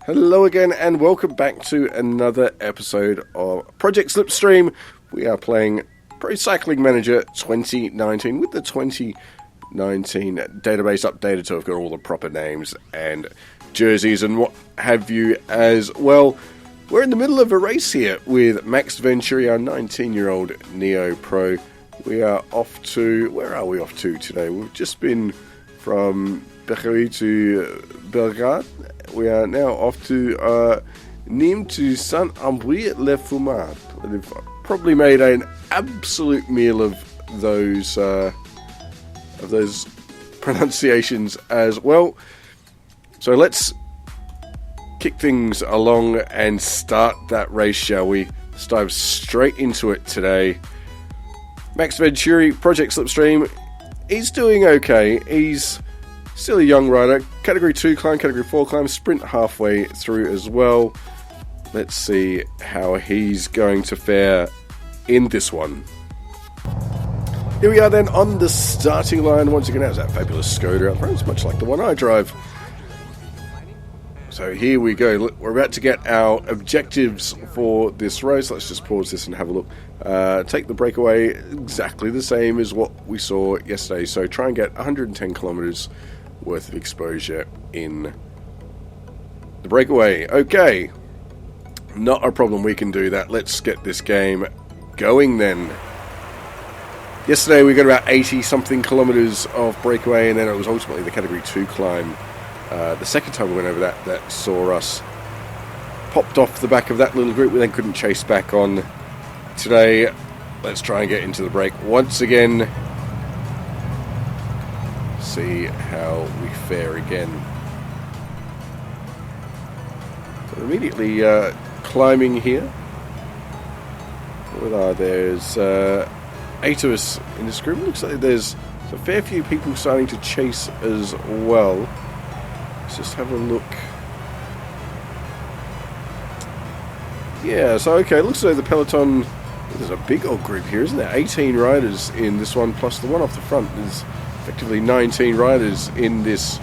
Hello again and welcome back to another episode of Project Slipstream. We are playing Pro Cycling Manager 2019 with the 2019 database updated, so I've got all the proper names and jerseys and what have you as well. We're in the middle of a race here with Max Venturi, our 19-year-old Neo Pro. We are off to... where are we off to today? We've just been from Berry to Belgrade. We are now off to Nîmes to Saint-Ambry-le-Fumard. They've probably made an absolute meal of those pronunciations as well. So let's kick things along and start that race, shall we? Let's dive straight into it today. Max Venturi, Project Slipstream, he's doing okay. He's still a young rider. Category 2 climb, Category 4 climb, sprint halfway through as well. Let's see how he's going to fare in this one. Here we are then on the starting line. Once again, how's that fabulous Skoda out front? It's much like the one I drive. So here we go. We're about to get our objectives for this race. Let's just pause this and have a look. Take the breakaway exactly the same as what we saw yesterday. So try and get 110 kilometers worth of exposure in the breakaway. Okay, not a problem, we can do that. Let's get this game going then. Yesterday we got about 80 something kilometers of breakaway, and then it was ultimately the Category 2 climb. The second time we went over that saw us popped off the back of that little group. We then couldn't chase back on. Today let's try and get into the break once again. See how we fare again. So immediately climbing here. There's 8 of us in this group. Looks like there's a fair few people starting to chase as well. Let's just have a look. Yeah, so okay, it looks like the peloton, there's a big old group here, isn't there? 18 riders in this one, plus the one off the front. There's effectively 19 riders in this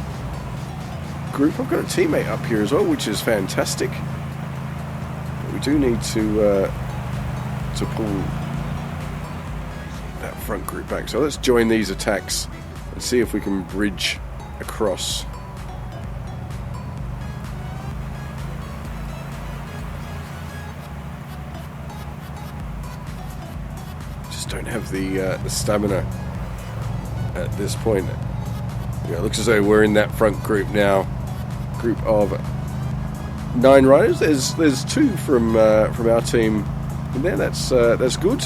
group. I've got a teammate up here as well, which is fantastic. But we do need to pull that front group back. So let's join these attacks and see if we can bridge across. Just don't have the stamina at this point. Yeah, it looks as though we're in that front group now. Group of 9 riders. There's 2 from our team in there. That's good.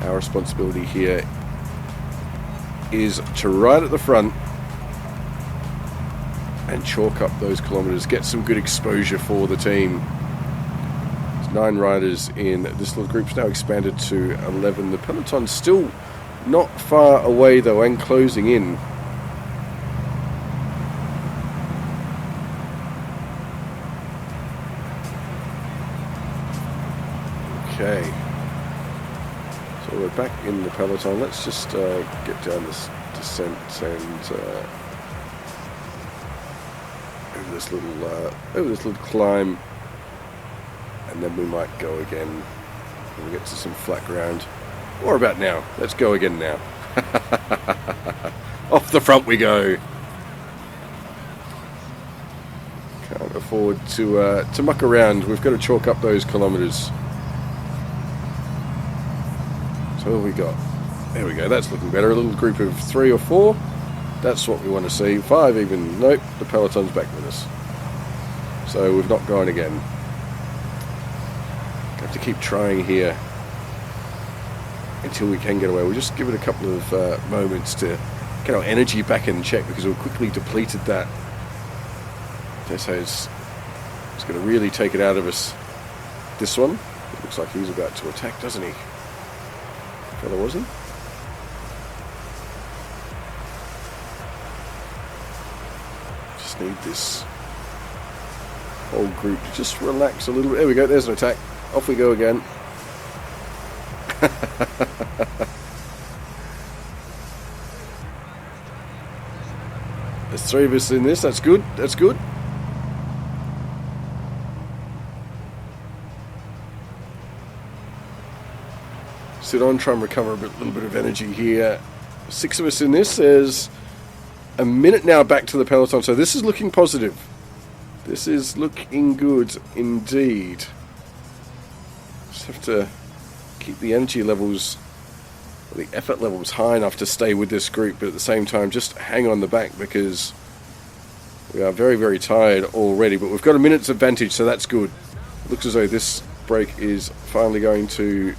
Our responsibility here is to ride at the front and chalk up those kilometers, get some good exposure for the team. There's 9 riders in this little group's now expanded to 11. The peloton's still not far away though, and closing in. Okay, so we're back in the peloton. Let's just get down this descent and over this little climb, and then we might go again when we get to some flat ground. Or about now. Let's go again now. Off the front we go. Can't afford to muck around. We've got to chalk up those kilometers. So what have we got? There we go. That's looking better. A little group of 3 or 4. That's what we want to see. 5 even. Nope. The peloton's back with us. So we've not gone again. Have to keep trying here until we can get away. We'll just give it a couple of moments to get our energy back in check, because we've quickly depleted that. So it's going to really take it out of us. This one, it looks like he's about to attack, doesn't he? Fella, was he? Just need this whole group to just relax a little bit. There we go, there's an attack. Off we go again. There's 3 of us in this. That's good. That's good. sit on, try and recover a little bit of energy here. 6 of us in this. There's a minute now back to the peloton, so this is looking positive. This is looking good indeed. Just have to keep the energy levels, the effort levels high enough to stay with this group, but at the same time just hang on the back because we are very, very tired already. But we've got a minute's advantage, so that's good. It looks as though this break is finally going to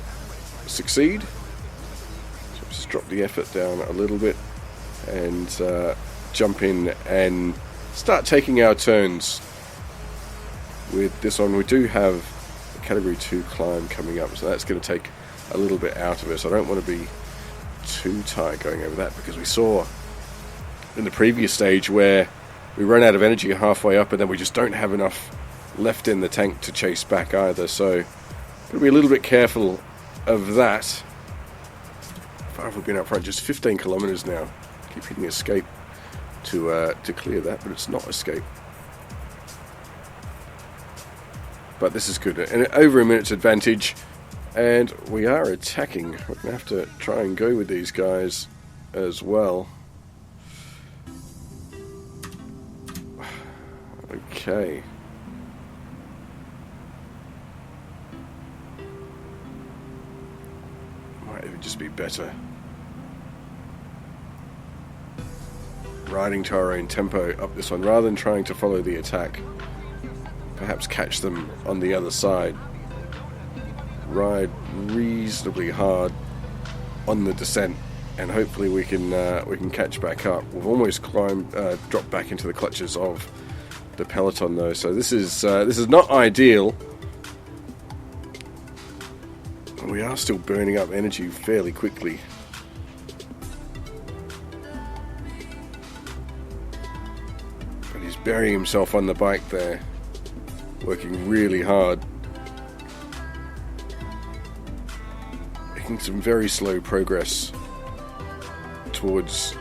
succeed. So just drop the effort down a little bit and jump in and start taking our turns with this one. We do have a category 2 climb coming up, so that's going to take a little bit out of us. I don't want to be too tired going over that, because we saw in the previous stage where we run out of energy halfway up and then we just don't have enough left in the tank to chase back either. So got to be a little bit careful of that. How far have we been up front? Just 15 kilometers now. Keep hitting escape to clear that, but it's not escape. But this is good. And over a minute's advantage, and we are attacking. We're going to have to try and go with these guys as well. Okay. Might even just be better riding to our own tempo up this one, rather than trying to follow the attack. Perhaps catch them on the other side. Ride reasonably hard on the descent, and hopefully we can catch back up. We've almost dropped back into the clutches of the peloton though, so this is not ideal. We are still burning up energy fairly quickly. But he's burying himself on the bike there, working really hard. Making some very slow progress towards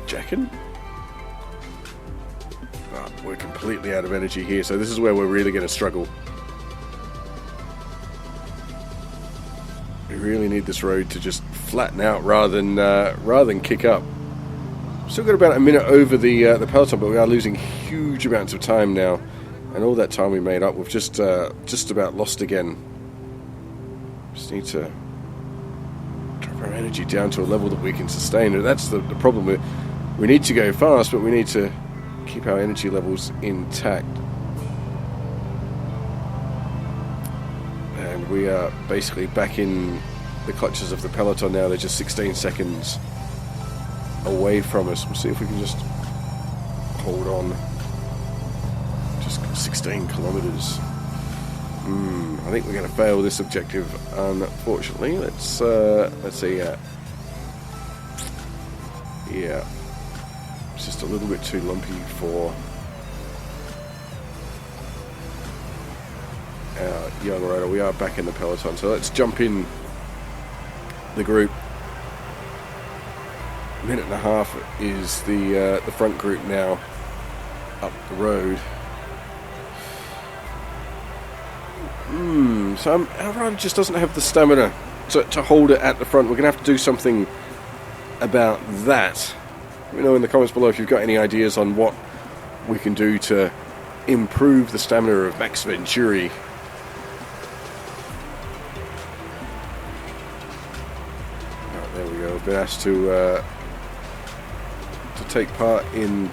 Jackin. But we're completely out of energy here, so this is where we're really going to struggle. We really need this road to just flatten out rather than kick up. Still got about a minute over the peloton, but we are losing huge amounts of time now, and all that time we made up, we've just about lost again. Just need to drop our energy down to a level that we can sustain, and that's the problem. We need to go fast, but we need to keep our energy levels intact. And we are basically back in the clutches of the peloton now. They're just 16 seconds away from us. We'll see if we can just hold on. Just 16 kilometers. I think we're going to fail this objective, unfortunately. Let's see. Yeah, it's just a little bit too lumpy for our young rider. We are back in the peloton, so let's jump in the group. A minute and a half is the front group now up the road. So our rider just doesn't have the stamina to hold it at the front. We're going to have to do something about that. Let me know in the comments below if you've got any ideas on what we can do to improve the stamina of Max Venturi. Oh, there we go. I've been asked to take part in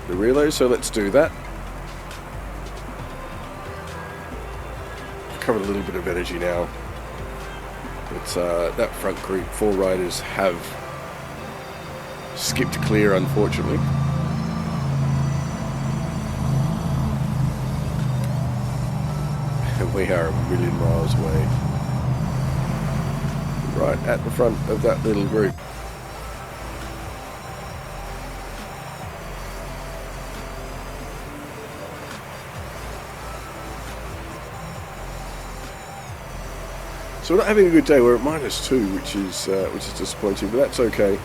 the relay, so let's do that. Covered a little bit of energy now. It's that front group, 4 riders have skipped clear, unfortunately. And we are a million miles away. Right at the front of that little group. So we're not having a good day. We're at -2, which is disappointing, but that's okay.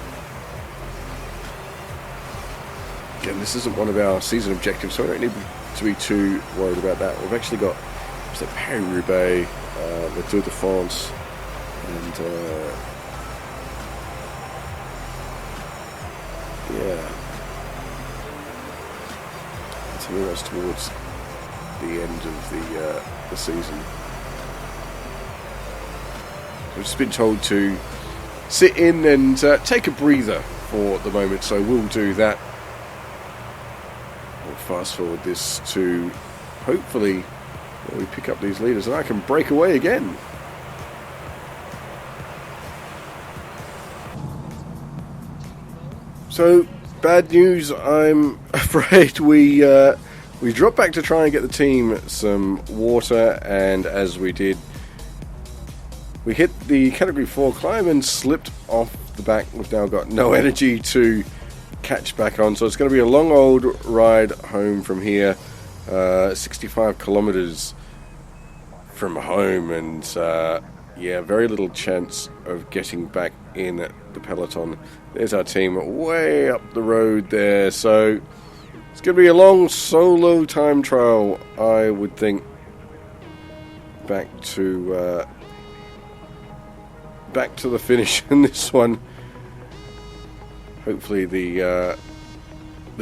Again, this isn't one of our season objectives, so we don't need to be too worried about that. We've actually got So Paris-Roubaix, the Tour de France, and yeah, to me that's towards the end of the season. We've just been told to sit in and take a breather for the moment, so we'll do that. We'll fast forward this to hopefully we pick up these leaders and I can break away again. So, bad news, I'm afraid we dropped back to try and get the team some water, and as we did, we hit the Category 4 climb and slipped off the back. We've now got no energy to catch back on, so it's going to be a long old ride home from here, 65 kilometers from home, and yeah, very little chance of getting back in the peloton. There's our team way up the road there, so it's going to be a long solo time trial, I would think, back to the finish in this one. Hopefully the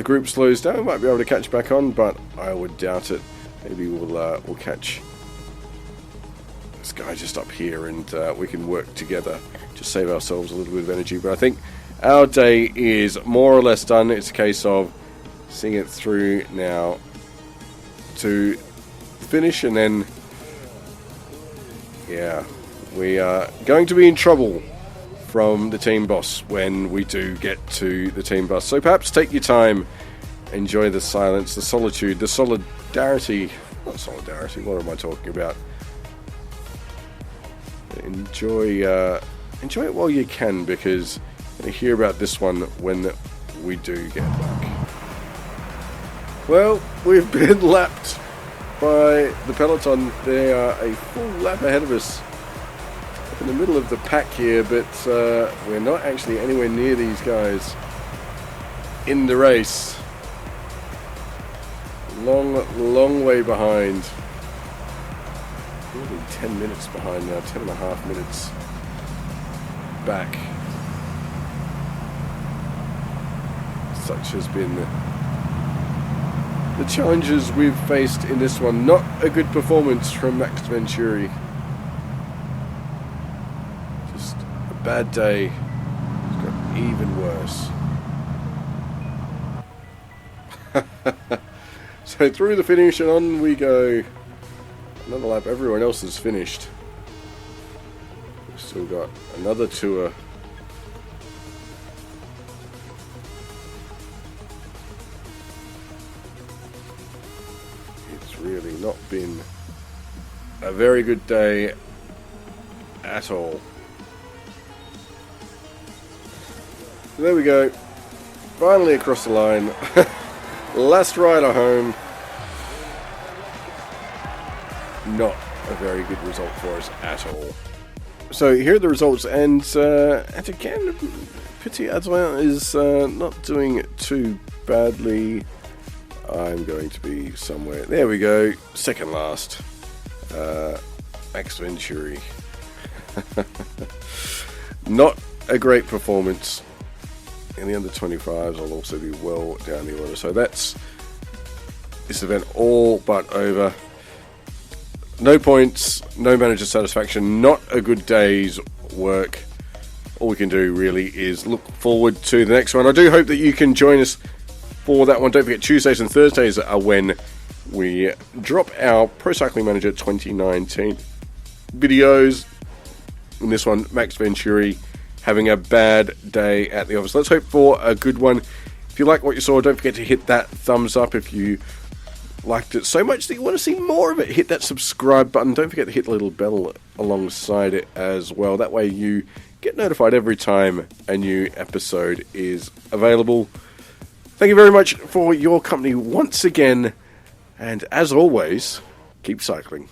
group slows down. We might be able to catch back on, but I would doubt it. Maybe we'll catch this guy just up here, and we can work together, just save ourselves a little bit of energy. But I think our day is more or less done. It's a case of seeing it through now to finish, and then yeah, we are going to be in trouble from the team boss when we do get to the team bus. So perhaps take your time, enjoy the silence, the solitude, the solidarity. Not solidarity, what am I talking about? Enjoy it while you can, because you're going to hear about this one when we do get back. Well, we've been lapped by the peloton. They are a full lap ahead of us in the middle of the pack here, but we're not actually anywhere near these guys in the race. Long way behind. Nearly 10 minutes behind now, 10 and a half minutes back. Such has been the challenges we've faced in this one. Not a good performance from Max Venturi. Just a bad day. It's got even worse. So through the finish and on we go. Another lap. Everyone else has finished. We've still got another tour. It's really not been a very good day at all. So there we go. Finally across the line. Last rider home. Not a very good result for us at all. So here are the results, and again, Petit Adjoint is not doing too badly. I'm going to be somewhere. There we go. Second last. Max Venturi. Not a great performance. In the under 25s, I'll also be well down the order. So that's this event all but over. No points, no manager satisfaction, not a good day's work. All we can do really is look forward to the next one. I do hope that you can join us for that one. Don't forget, Tuesdays and Thursdays are when we drop our Pro Cycling Manager 2019 videos. In this one, Max Venturi having a bad day at the office. Let's hope for a good one. If you like what you saw, don't forget to hit that thumbs up. If you liked it so much that you want to see more of it, hit that subscribe button. Don't forget to hit the little bell alongside it as well. That way you get notified every time a new episode is available. Thank you very much for your company once again, and as always, keep cycling.